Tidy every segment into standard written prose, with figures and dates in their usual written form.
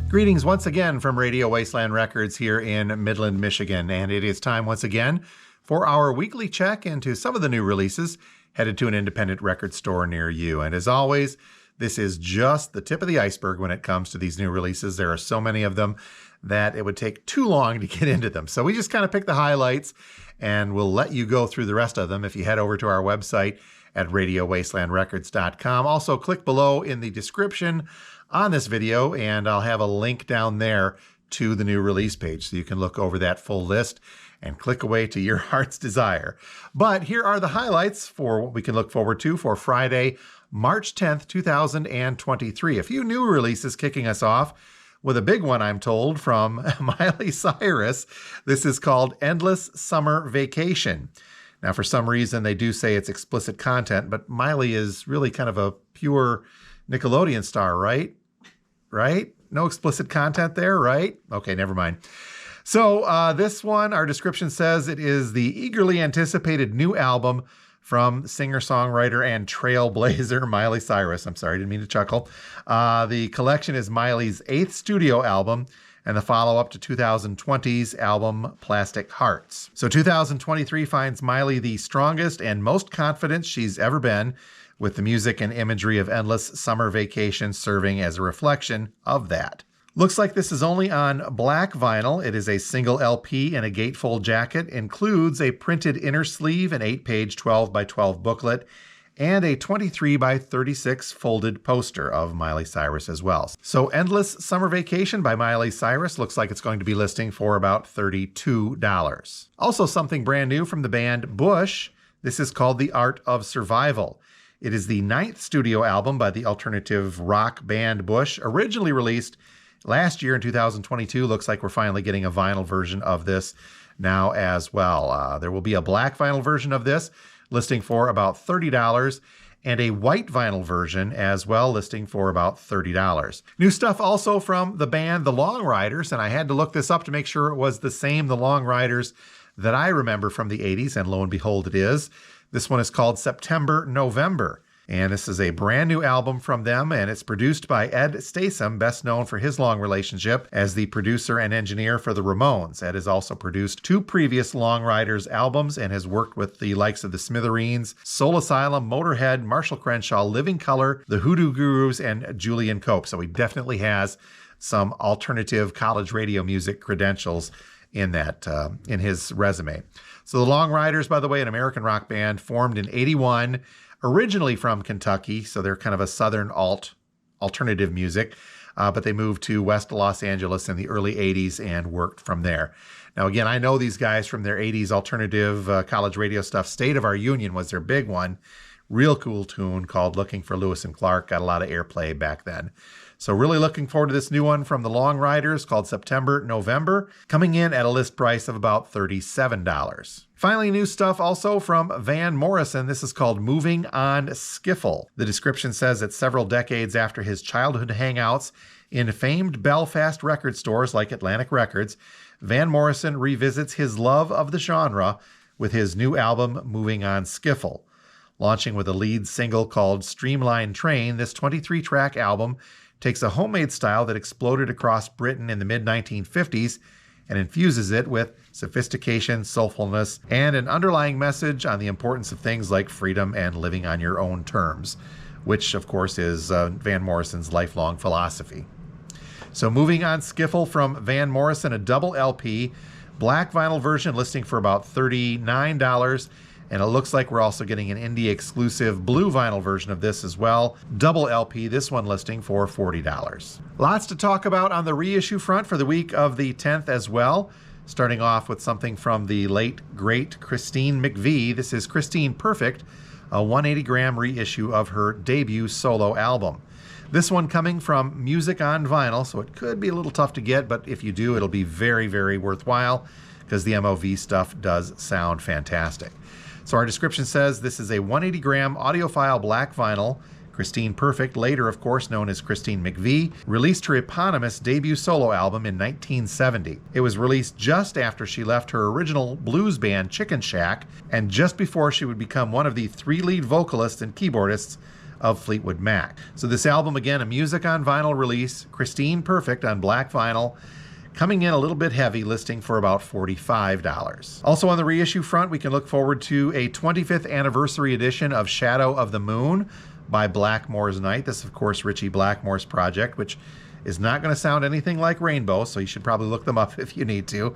Greetings once again from Radio Wasteland Records here in Midland, Michigan, and it is time once again for our weekly check into some of the new releases headed to an independent record store near you. And as always, this is just the tip of the iceberg when it comes to these new releases. There are so many of them that it would take too long to get into them. So we just kind of pick the highlights, and we'll let you go through the rest of them if you head over to our website at radiowastelandrecords.com. Also, click below in the description on this video, and I'll have a link down there to the new release page, so you can look over that full list and click away to your heart's desire. But here are the highlights for what we can look forward to for Friday, March 10th, 2023. A few new releases kicking us off with a big one, I'm told, from Miley Cyrus. This is called Endless Summer Vacation. Now, for some reason, they do say it's explicit content, but Miley is really kind of a pure Nickelodeon star, right? Right? No explicit content there, right? Okay, never mind. So this one, our description says it is the eagerly anticipated new album from singer-songwriter and trailblazer Miley Cyrus. I'm sorry, didn't mean to chuckle. The collection is Miley's 8th studio album and the follow-up to 2020's album Plastic Hearts. So 2023 finds Miley the strongest and most confident she's ever been, with the music and imagery of Endless Summer Vacation serving as a reflection of that. Looks like this is only on black vinyl. It is a single LP in a gatefold jacket, includes a printed inner sleeve, an 8-page 12 by 12 booklet, and a 23 by 36 folded poster of Miley Cyrus as well. So Endless Summer Vacation by Miley Cyrus looks like it's going to be listing for about $32. Also something brand new from the band Bush. This is called The Art of Survival. It is the 9th studio album by the alternative rock band Bush, originally released last year in 2022. Looks like we're finally getting a vinyl version of this now as well. There will be a black vinyl version of this, listing for about $30, and a white vinyl version as well, listing for about $30. New stuff also from the band The Long Riders, and I had to look this up to make sure it was the same The Long Riders that I remember from the 80s, and lo and behold, it is. This one is called September November, and this is a brand new album from them, and it's produced by Ed Statham, best known for his long relationship as the producer and engineer for the Ramones. Ed has also produced 2 previous Long Riders albums and has worked with the likes of the Smithereens, Soul Asylum, Motorhead, Marshall Crenshaw, Living Colour, the Hoodoo Gurus, and Julian Cope. So he definitely has some alternative college radio music credentials in that in his resume. So the Long Riders, by the way, an American rock band formed in '81, originally from Kentucky, so they're kind of a southern alternative music, but they moved to West Los Angeles in the early '80s and worked from there. Now, again, I know these guys from their '80s alternative college radio stuff. State of Our Union was their big one. Real cool tune called Looking for Lewis and Clark. Got a lot of airplay back then. So really looking forward to this new one from the Long Riders called September November, coming in at a list price of about $37. Finally, new stuff also from Van Morrison. This is called Moving on Skiffle. The description says that several decades after his childhood hangouts in famed Belfast record stores like Atlantic Records, Van Morrison revisits his love of the genre with his new album Moving on Skiffle. Launching with a lead single called Streamline Train, this 23-track album takes a homemade style that exploded across Britain in the mid-1950s and infuses it with sophistication, soulfulness, and an underlying message on the importance of things like freedom and living on your own terms, which, of course, is Van Morrison's lifelong philosophy. So Moving on Skiffle from Van Morrison, a double LP, black vinyl version listing for about $39, and it looks like we're also getting an indie exclusive blue vinyl version of this as well. Double LP, this one listing for $40. Lots to talk about on the reissue front for the week of the 10th as well. Starting off with something from the late, great Christine McVie. This is Christine Perfect, a 180-gram reissue of her debut solo album. This one coming from Music on Vinyl, so it could be a little tough to get, but if you do, it'll be very, very worthwhile because the MOV stuff does sound fantastic. So our description says this is a 180-gram audiophile black vinyl. Christine Perfect, later of course known as Christine McVie, released her eponymous debut solo album in 1970. It was released just after she left her original blues band Chicken Shack and just before she would become one of the 3 lead vocalists and keyboardists of Fleetwood Mac. So this album, again, a music on vinyl release, Christine Perfect on black vinyl, coming in a little bit heavy, listing for about $45. Also on the reissue front, we can look forward to a 25th anniversary edition of Shadow of the Moon by Blackmore's Night. This, of course, Ritchie Blackmore's project, which is not going to sound anything like Rainbow, so you should probably look them up if you need to.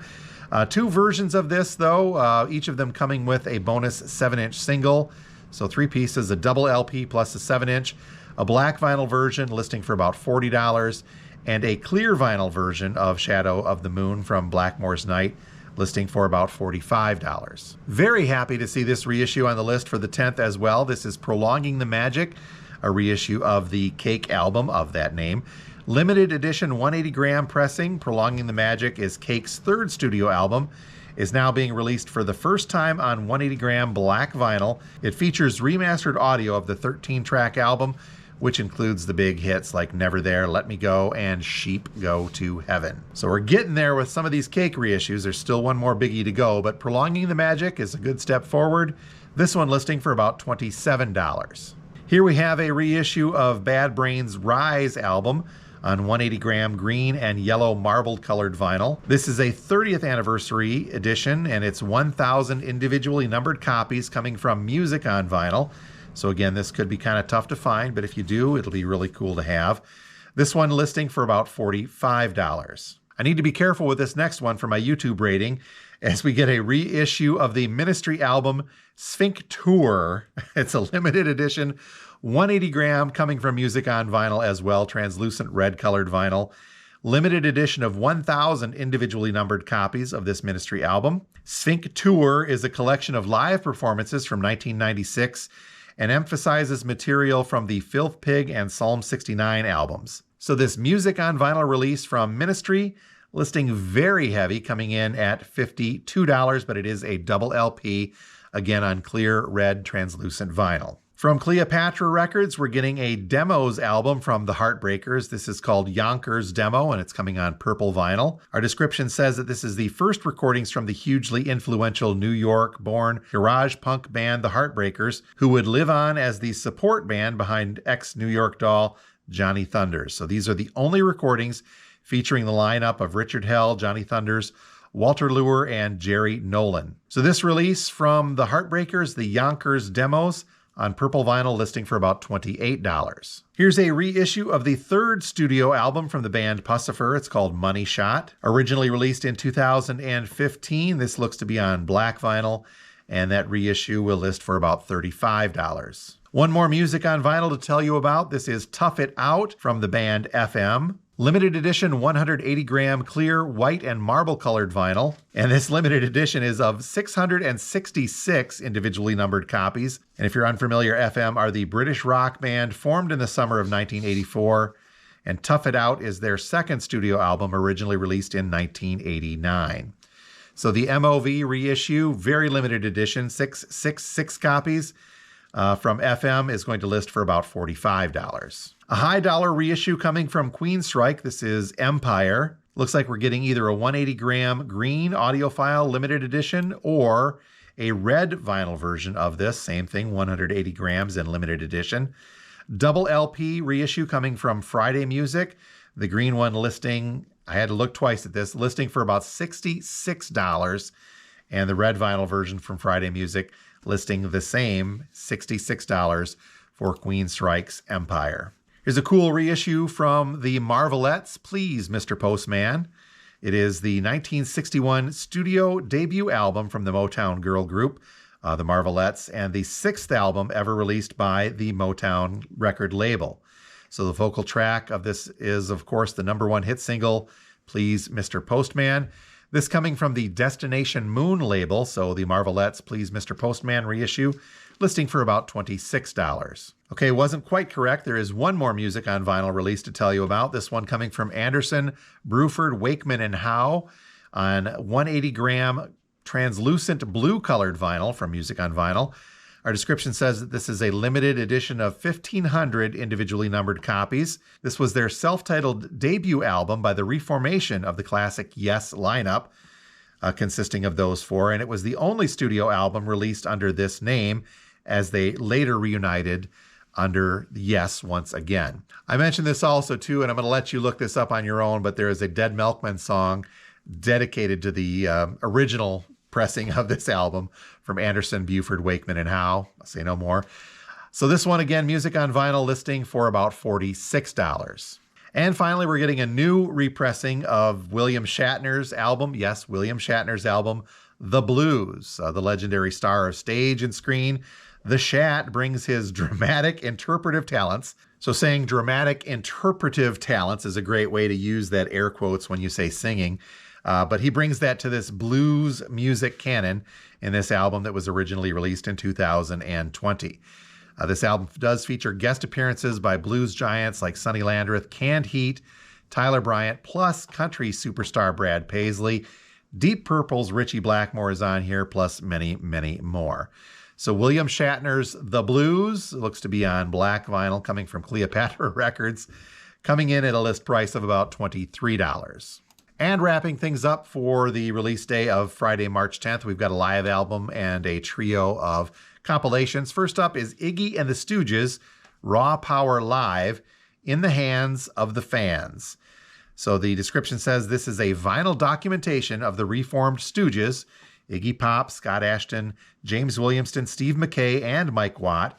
Two versions of this, though, each of them coming with a bonus 7-inch single. So 3 pieces, a double LP plus a 7-inch, a black vinyl version listing for about $40, and a clear vinyl version of Shadow of the Moon from Blackmore's Night, listing for about $45. Very happy to see this reissue on the list for the 10th as well. This is Prolonging the Magic, a reissue of the Cake album of that name. Limited edition 180-gram pressing. Prolonging the Magic is Cake's third studio album, is now being released for the first time on 180-gram black vinyl. It features remastered audio of the 13-track album, which includes the big hits like Never There, Let Me Go, and Sheep Go to Heaven. So we're getting there with some of these Cake reissues. There's still one more biggie to go, but Prolonging the Magic is a good step forward. This one listing for about $27. Here we have a reissue of Bad Brains' Rise album on 180-gram green and yellow marbled colored vinyl. This is a 30th anniversary edition, and it's 1,000 individually numbered copies coming from Music on Vinyl. So again, this could be kind of tough to find, but if you do, it'll be really cool to have. This one listing for about $45. I need to be careful with this next one for my YouTube rating, as we get a reissue of the Ministry album Sphincter. It's a limited edition, 180-gram, coming from Music on Vinyl as well, translucent red colored vinyl. Limited edition of 1,000 individually numbered copies of this Ministry album. Sphincter is a collection of live performances from 1996 and emphasizes material from the Filth Pig and Psalm 69 albums. So this Music on Vinyl release from Ministry, listing very heavy, coming in at $52, but it is a double LP, again on clear red translucent vinyl. From Cleopatra Records, we're getting a Demos album from the Heartbreakers. This is called Yonkers Demo, and it's coming on purple vinyl. Our description says that this is the first recordings from the hugely influential New York-born garage punk band The Heartbreakers, who would live on as the support band behind ex-New York doll Johnny Thunders. So these are the only recordings featuring the lineup of Richard Hell, Johnny Thunders, Walter Lure, and Jerry Nolan. So this release from The Heartbreakers, the Yonkers Demos, on purple vinyl, listing for about $28. Here's a reissue of the third studio album from the band Puscifer. It's called Money Shot. Originally released in 2015, this looks to be on black vinyl, and that reissue will list for about $35. One more music on vinyl to tell you about. This is Tough It Out from the band FM. Limited edition 180-gram clear white and marble colored vinyl. And this limited edition is of 666 individually numbered copies. And if you're unfamiliar, FM are the British rock band formed in the summer of 1984. And Tough It Out is their second studio album, originally released in 1989. So the MOV reissue, very limited edition, 666 copies from FM, is going to list for about $45. A high dollar reissue coming from Queenstrike. This is Empire. Looks like we're getting either a 180-gram green audiophile limited edition or a red vinyl version of this. Same thing, 180 grams in limited edition. Double LP reissue coming from Friday Music. The green one listing, I had to look twice at this, listing for about $66. And the red vinyl version from Friday Music listing the same, $66 for Queenstrike's Empire. Here's a cool reissue from the Marvelettes, Please, Mr. Postman. It is the 1961 studio debut album from the Motown girl group, the Marvelettes, and the 6th album ever released by the Motown record label. So the vocal track of this is, of course, the #1 hit single, Please, Mr. Postman. This coming from the Destination Moon label, so the Marvelettes Please Mr. Postman reissue, listing for about $26. Okay, wasn't quite correct. There is one more music on vinyl release to tell you about. This one coming from Anderson, Bruford, Wakeman, and Howe on 180-gram translucent blue-colored vinyl from Music on Vinyl. Our description says that this is a limited edition of 1,500 individually numbered copies. This was their self-titled debut album by the reformation of the classic Yes lineup, consisting of those four, and it was the only studio album released under this name, as they later reunited under Yes once again. I mentioned this also too, and I'm going to let you look this up on your own, but there is a Dead Milkmen song dedicated to the original pressing of this album from Anderson, Buford, Wakeman, and Howe. I'll say no more. So this one, again, music on vinyl, listing for about $46. And finally, we're getting a new repressing of William Shatner's album. Yes, William Shatner's album, The Blues. The legendary star of stage and screen, The Shat brings his dramatic interpretive talents. So saying dramatic interpretive talents is a great way to use that air quotes when you say singing. But he brings that to this blues music canon in this album that was originally released in 2020. This album does feature guest appearances by blues giants like Sonny Landreth, Canned Heat, Tyler Bryant, plus country superstar Brad Paisley. Deep Purple's Ritchie Blackmore is on here, plus many, many more. So William Shatner's The Blues looks to be on black vinyl, coming from Cleopatra Records, coming in at a list price of about $23. And wrapping things up for the release day of Friday, March 10th, we've got a live album and a trio of compilations. First up is Iggy and the Stooges, Raw Power Live, In the Hands of the Fans. So the description says this is a vinyl documentation of the reformed Stooges, Iggy Pop, Scott Ashton, James Williamson, Steve McKay, and Mike Watt,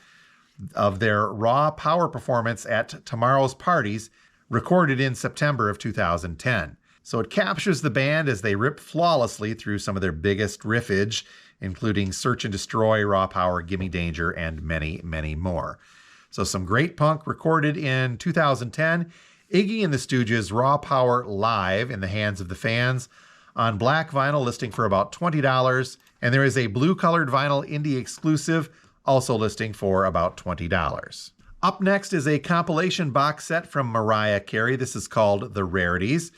of their raw power performance at Tomorrow's Parties, recorded in September of 2010. So it captures the band as they rip flawlessly through some of their biggest riffage, including Search and Destroy, Raw Power, Gimme Danger, and many, many more. So some great punk recorded in 2010. Iggy and the Stooges, Raw Power Live, In the Hands of the Fans, on black vinyl, listing for about $20. And there is a blue-colored vinyl indie exclusive, also listing for about $20. Up next is a compilation box set from Mariah Carey. This is called The Rarities.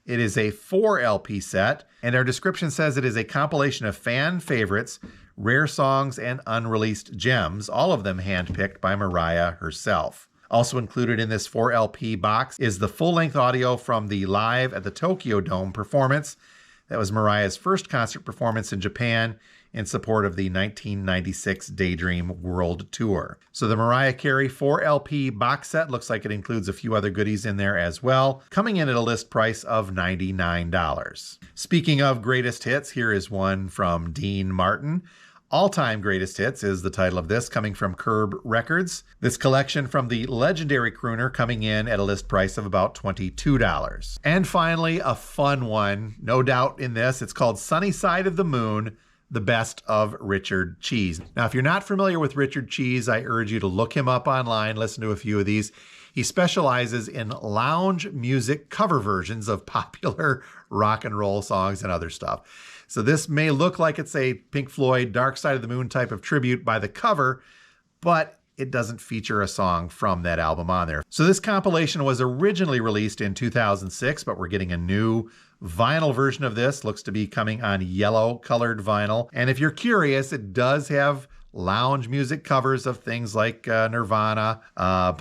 It is a 4 LP set, and our description says it is a compilation of fan favorites, rare songs, and unreleased gems, all of them handpicked by Mariah herself. Also included in this 4 LP box is the full-length audio from the Live at the Tokyo Dome performance. That was Mariah's first concert performance in Japan in support of the 1996 Daydream World Tour. So the Mariah Carey 4 LP box set looks like it includes a few other goodies in there as well, coming in at a list price of $99. Speaking of greatest hits, here is one from Dean Martin. All-Time Greatest Hits is the title of this, coming from Curb Records. This collection from the legendary crooner coming in at a list price of about $22. And finally, a fun one, no doubt in this. It's called Sunny Side of the Moon, the best of Richard Cheese. Now, if you're not familiar with Richard Cheese, I urge you to look him up online, listen to a few of these. He specializes in lounge music cover versions of popular rock and roll songs and other stuff. So this may look like it's a Pink Floyd Dark Side of the Moon type of tribute by the cover, but it doesn't feature a song from that album on there. So this compilation was originally released in 2006, but we're getting a new vinyl version of this. Looks to be coming on yellow colored vinyl. And if you're curious, it does have lounge music covers of things like Nirvana.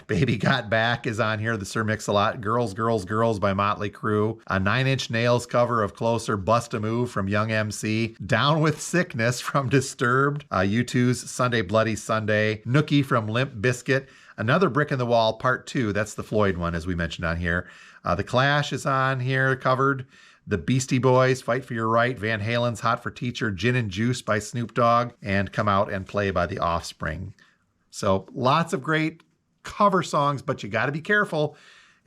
Baby Got Back is on here, the Sir Mix-a-Lot. Girls, Girls, Girls by Motley Crue. A Nine Inch Nails cover of Closer, Bust a Move from Young MC. Down with Sickness from Disturbed. U2's Sunday Bloody Sunday. Nookie from Limp Bizkit. Another Brick in the Wall, Part 2. That's the Floyd one, as we mentioned on here. The Clash is on here, covered. The Beastie Boys, Fight for Your Right, Van Halen's Hot for Teacher, Gin and Juice by Snoop Dogg, and Come Out and Play by The Offspring. So lots of great cover songs, but you got to be careful.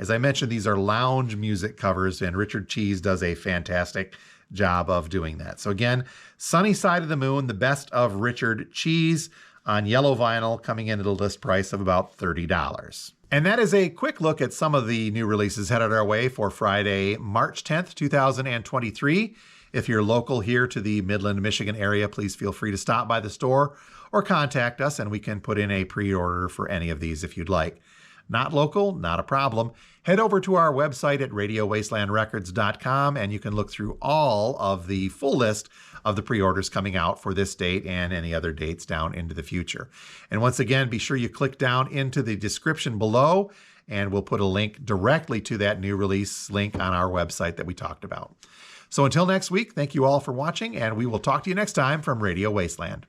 As I mentioned, these are lounge music covers, and Richard Cheese does a fantastic job of doing that. So again, Sunny Side of the Moon, the best of Richard Cheese on yellow vinyl, coming in at a list price of about $30. And that is a quick look at some of the new releases headed our way for Friday, March 10th, 2023. If you're local here to the Midland, Michigan area, please feel free to stop by the store or contact us, and we can put in a pre-order for any of these if you'd like. Not local, not a problem. Head over to our website at radiowastelandrecords.com, and you can look through all of the full list of the pre-orders coming out for this date and any other dates down into the future. And once again, be sure you click down into the description below, and we'll put a link directly to that new release link on our website that we talked about. So until next week, thank you all for watching, and we will talk to you next time from Radio Wasteland.